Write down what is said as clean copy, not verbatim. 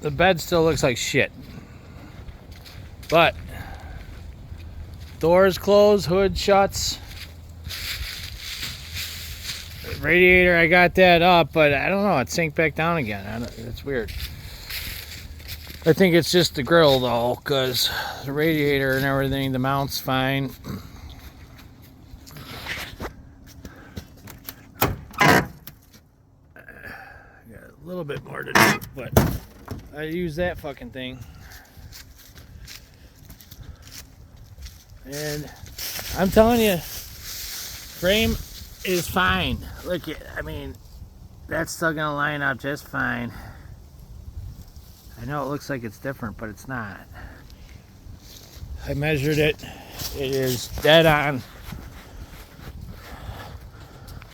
The bed still looks like shit. But doors closed, hood shuts. Radiator, I got that up, but I don't know, it sank back down again. It's weird. I think it's just the grill though, because the radiator and everything, the mount's fine. Got a little bit more to do, but I use that fucking thing. And I'm telling you, frame is fine. Look, I mean, that's still gonna line up just fine. I know it looks like it's different, but it's not. I measured it. It is dead on.